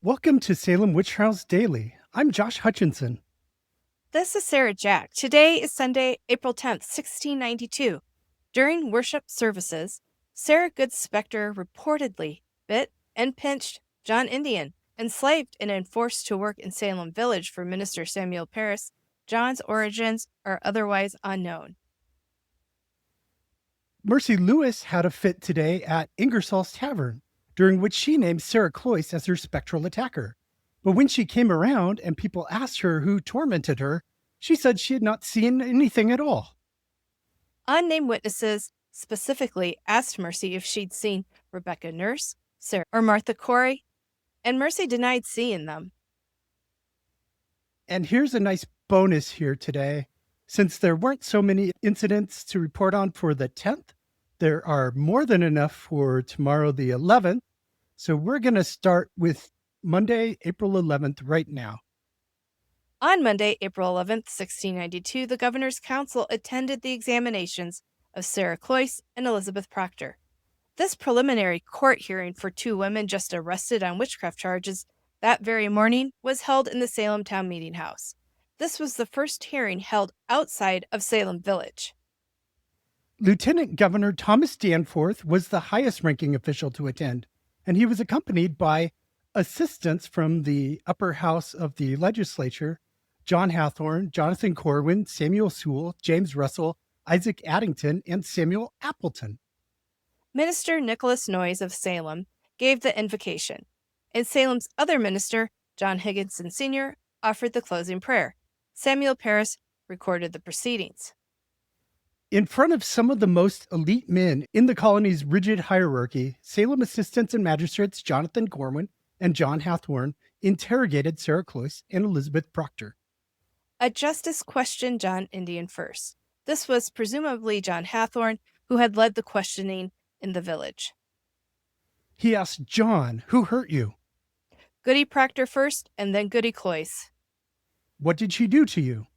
Welcome to Salem Witch Trials Daily. I'm Josh Hutchinson. This is Sarah Jack. Today is Sunday, April 10th, 1692. During worship services, Sarah Good's specter reportedly bit and pinched John Indian, enslaved and enforced to work in Salem Village for minister Samuel Parris. John's origins are otherwise unknown. Mercy Lewis had a fit today at Ingersoll's Tavern, during which she named Sarah Cloyce as her spectral attacker. But when she came around and people asked her who tormented her, she said she had not seen anything at all. Unnamed witnesses specifically asked Mercy if she'd seen Rebecca Nurse, Sarah, or Martha Corey, and Mercy denied seeing them. And here's a nice bonus here today. Since there weren't so many incidents to report on for the 10th, there are more than enough for tomorrow, the 11th. So we're going to start with Monday, April 11th right now. On Monday, April 11th, 1692, the Governor's Council attended the examinations of Sarah Cloyce and Elizabeth Procter. This preliminary court hearing for two women just arrested on witchcraft charges that very morning was held in the Salem Town meetinghouse. This was the first hearing held outside of Salem Village. Lieutenant Governor Thomas Danforth was the highest-ranking official to attend, and he was accompanied by assistants from the upper house of the legislature, John Hathorne, Jonathan Corwin, Samuel Sewell, James Russell, Isaac Addington, and Samuel Appleton. Minister Nicholas Noyes of Salem gave the invocation, and Salem's other minister, John Higginson Sr., offered the closing prayer. Samuel Parris recorded the proceedings. In front of some of the most elite men in the colony's rigid hierarchy, Salem assistants and magistrates Jonathan Corwin and John Hathorne interrogated Sarah Cloyce and Elizabeth Procter. A justice questioned John Indian first. This was presumably John Hathorne, who had led the questioning in the village. He asked John, "Who hurt you?" Goody Procter first, and then Goody Cloyce. "What did she do to you?"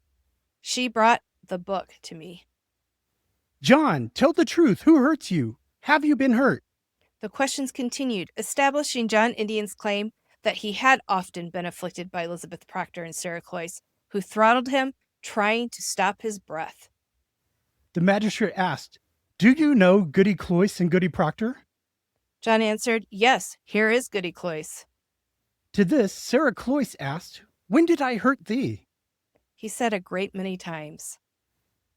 She brought the book to me. "John, tell the truth. Who hurts you? Have you been hurt?" The questions continued, establishing John Indian's claim that he had often been afflicted by Elizabeth Procter and Sarah Cloyce, who throttled him, trying to stop his breath. The magistrate asked, "Do you know Goody Cloyce and Goody Procter?" John answered, "Yes, here is Goody Cloyce." To this, Sarah Cloyce asked, "When did I hurt thee?" He said a great many times.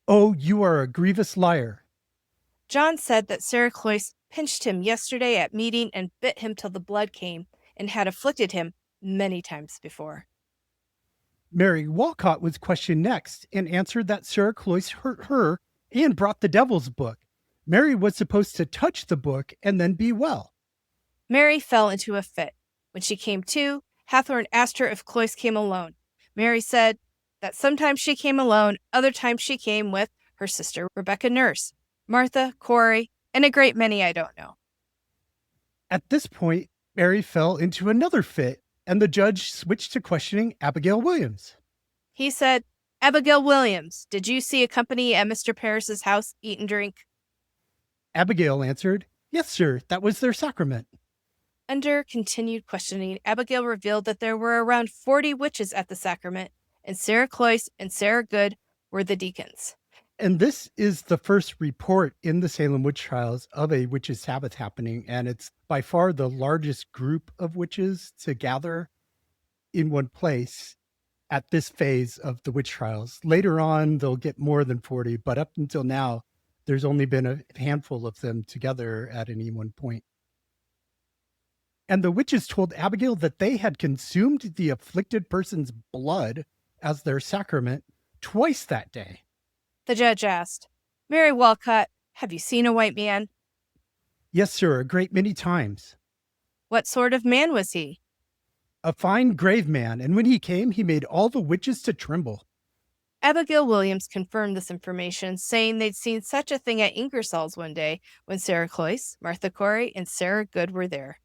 "Oh, you are a grievous liar." John said that Sarah Cloyce pinched him yesterday at meeting and bit him till the blood came, and had afflicted him many times before. Mary Walcott was questioned next and answered that Sarah Cloyce hurt her and brought the devil's book. Mary was supposed to touch the book and then be well. Mary fell into a fit. When she came to, Hathorne asked her if Cloyce came alone. Mary said that sometimes she came alone, other times she came with her sister Rebecca Nurse, Martha, Corey, and a great many I don't know. At this point, Mary fell into another fit, and the judge switched to questioning Abigail Williams. He said, "Abigail Williams, did you see a company at Mr. Parris's house eat and drink?" Abigail answered, "Yes, sir, that was their sacrament." Under continued questioning, Abigail revealed that there were around 40 witches at the sacrament, and Sarah Cloyce and Sarah Good were the deacons. And this is the first report in the Salem witch trials of a Witches Sabbath happening, and it's by far the largest group of witches to gather in one place at this phase of the witch trials. Later on, they'll get more than 40, but up until now, there's only been a handful of them together at any one point. And the witches told Abigail that they had consumed the afflicted person's blood as their sacrament twice that day. The judge asked, "Mary Walcott, have you seen a white man?" "Yes, sir, a great many times." "What sort of man was he?" "A fine grave man, and when he came, he made all the witches to tremble." Abigail Williams confirmed this information, saying they'd seen such a thing at Ingersoll's one day when Sarah Cloyce, Martha Corey, and Sarah Good were there.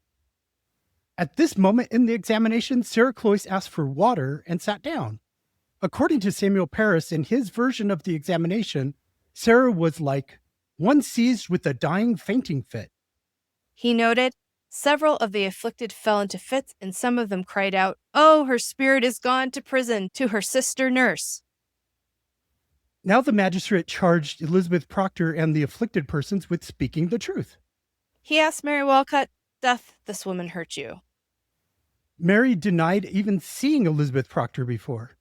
At this moment in the examination, Sarah Cloyce asked for water and sat down. According to Samuel Parris, in his version of the examination, Sarah was like one seized with a dying fainting fit. He noted, Several of the afflicted fell into fits, and some of them cried out, "Oh, her spirit is gone to prison, to her sister nurse." Now the magistrate charged Elizabeth Procter and the afflicted persons with speaking the truth. He asked Mary Walcott, "Doth this woman hurt you?" Mary denied even seeing Elizabeth Procter before.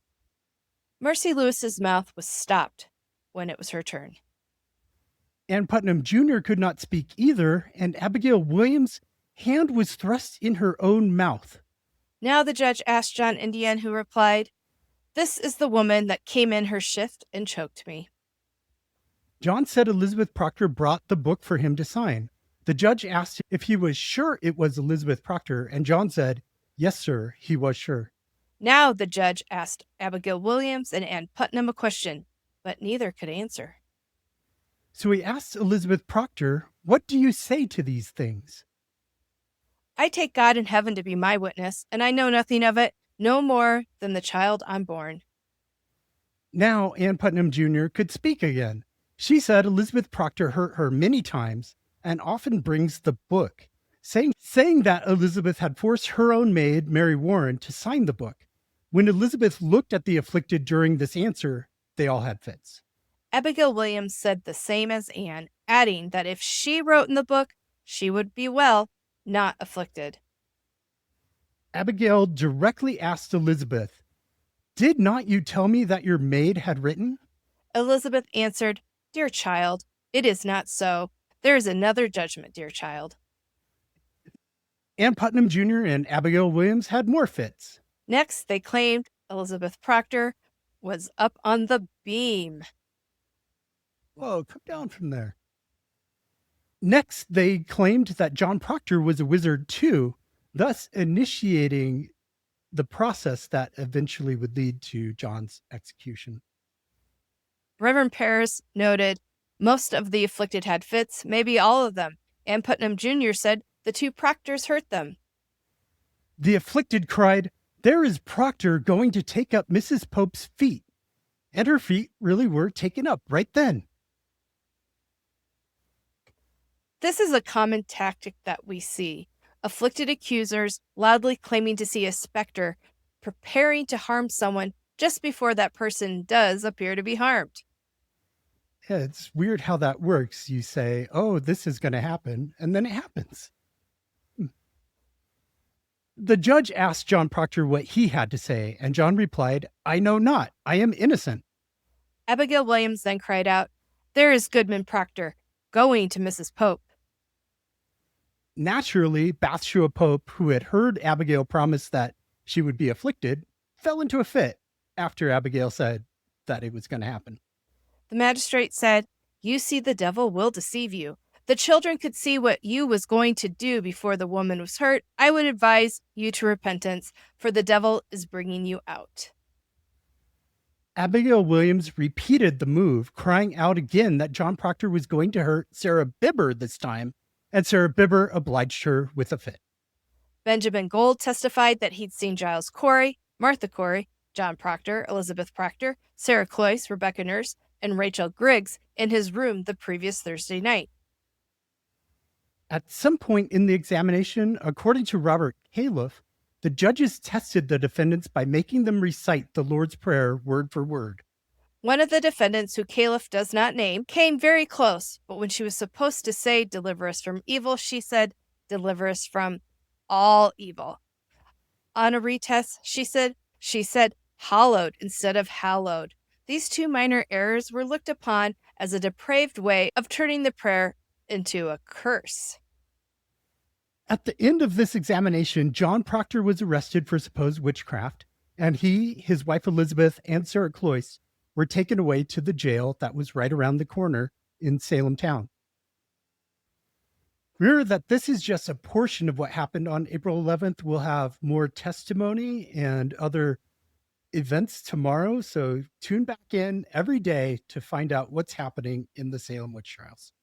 Mercy Lewis's mouth was stopped when it was her turn. Ann Putnam Jr. could not speak either, and Abigail Williams' hand was thrust in her own mouth. Now the judge asked John Indian, who replied, "This is the woman that came in her shift and choked me." John said Elizabeth Procter brought the book for him to sign. The judge asked if he was sure it was Elizabeth Procter, and John said, "Yes, sir," he was sure. Now the judge asked Abigail Williams and Ann Putnam a question, but neither could answer. So he asked Elizabeth Procter, "What do you say to these things?" "I take God in heaven to be my witness, and I know nothing of it, no more than the child unborn." Now Ann Putnam Jr. could speak again. She said Elizabeth Procter hurt her many times and often brings the book, saying that Elizabeth had forced her own maid, Mary Warren, to sign the book. When Elizabeth looked at the afflicted during this answer, they all had fits. Abigail Williams said the same as Anne, adding that if she wrote in the book, she would be well, not afflicted. Abigail directly asked Elizabeth, "Did not you tell me that your maid had written?" Elizabeth answered, "Dear child, it is not so. There is another judgment, dear child." Ann Putnam Jr. and Abigail Williams had more fits. Next, they claimed Elizabeth Procter was up on the beam. Whoa, come down from there. Next, they claimed that John Procter was a wizard too, thus initiating the process that eventually would lead to John's execution. Reverend Parris noted, "Most of the afflicted had fits, maybe all of them." Ann Putnam Jr. said the two Proctors hurt them. The afflicted cried, "There is Procter going to take up Mrs. Pope's feet." And her feet really were taken up right then. This is a common tactic that we see. Afflicted accusers loudly claiming to see a specter, preparing to harm someone just before that person does appear to be harmed. Yeah, it's weird how that works. You say, "Oh, this is going to happen," and then it happens. The judge asked John Procter what he had to say, and John replied, "I know not. I am innocent." Abigail Williams then cried out, "There is Goodman Procter, going to Mrs. Pope." Naturally, Bathsheba Pope, who had heard Abigail promise that she would be afflicted, fell into a fit after Abigail said that it was going to happen. The magistrate said, "You see, the devil will deceive you. The children could see what you was going to do before the woman was hurt. I would advise you to repentance, for the devil is bringing you out." Abigail Williams repeated the move, crying out again that John Procter was going to hurt Sarah Bibber this time, and Sarah Bibber obliged her with a fit. Benjamin Gold testified that he'd seen Giles Corey, Martha Corey, John Procter, Elizabeth Procter, Sarah Cloyce, Rebecca Nurse, and Rachel Griggs in his room the previous Thursday night. At some point in the examination, according to Robert Califf, the judges tested the defendants by making them recite the Lord's Prayer word for word. One of the defendants, who Califf does not name, came very close, but when she was supposed to say, "Deliver us from evil," she said, "Deliver us from all evil." On a retest, she said hallowed instead of hallowed. These two minor errors were looked upon as a depraved way of turning the prayer into a curse. At the end of this examination, John Procter was arrested for supposed witchcraft, and he, his wife Elizabeth, and Sarah Cloyce were taken away to the jail that was right around the corner in Salem Town. Remember that this is just a portion of what happened on April 11th. We'll have more testimony and other events tomorrow, so tune back in every day to find out what's happening in the Salem witch trials.